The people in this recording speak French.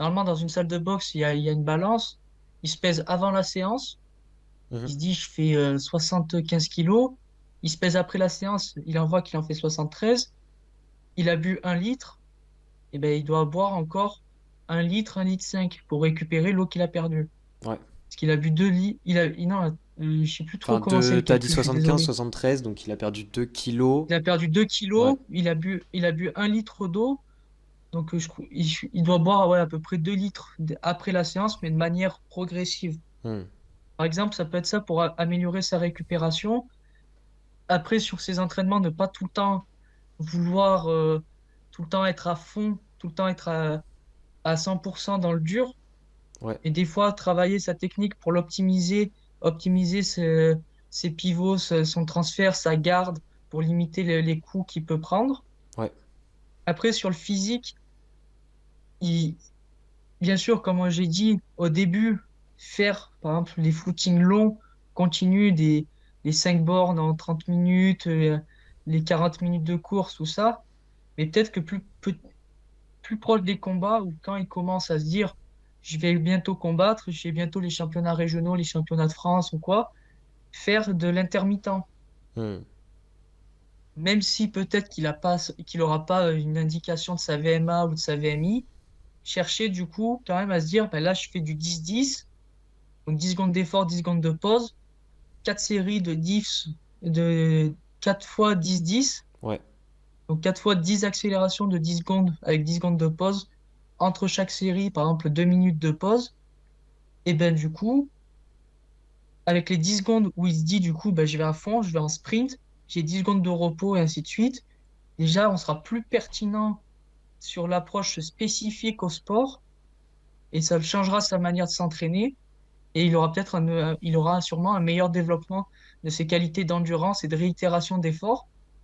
Normalement, dans une salle de boxe, il y a une balance. Il se pèse avant la séance. Il Mhm. se dit, je fais 75 kilos. Il se pèse après la séance. Il en voit qu'il en fait 73. Il a bu 1 litre. Et ben, il doit boire encore 1 litre, 1,5 litre pour récupérer l'eau qu'il a perdue. Ouais. Parce qu'il a bu 2 litres. Non, je sais plus trop Enfin, comment c'est le t'as dit calcul, je suis 75, désolé. 73, donc il a perdu 2 kilos. Il a perdu 2 Ouais. kilos. Il a bu 1 litre d'eau. Donc, il doit boire ouais, à peu près 2 litres après la séance, mais de manière progressive. Hmm. Par exemple, ça peut être ça pour améliorer sa récupération. Après, sur ses entraînements, ne pas tout le temps vouloir tout le temps être à fond, tout le temps être à 100% dans le dur. Ouais. Et des fois, travailler sa technique pour l'optimiser, optimiser ses pivots, son transfert, sa garde, pour limiter les coups qu'il peut prendre. Ouais. Après, sur le physique, il, bien sûr, comme j'ai dit au début, faire par exemple les footings longs, continus, les 5 bornes en 30 minutes, les 40 minutes de course, tout ça. Mais peut-être que plus proche des combats, ou quand il commence à se dire, je vais bientôt combattre, j'ai bientôt les championnats régionaux, les championnats de France ou quoi, faire de l'intermittent. Hmm. Même si peut-être qu'il aura pas une indication de sa VMA ou de sa VMI, chercher du coup quand même à se dire, ben là je fais du 10-10. Donc 10 secondes d'effort, 10 secondes de pause, 4 séries de diffs de 4 fois 10-10, Ouais. donc 4 fois 10 accélérations de 10 secondes avec 10 secondes de pause. Entre chaque série, par exemple 2 minutes de pause, et ben du coup, avec les 10 secondes où il se dit du coup, ben, je vais à fond, je vais en sprint, j'ai 10 secondes de repos et ainsi de suite, déjà on sera plus pertinent sur l'approche spécifique au sport et ça changera sa manière de s'entraîner. Et il aura sûrement un meilleur développement de ses qualités d'endurance et de réitération d'efforts.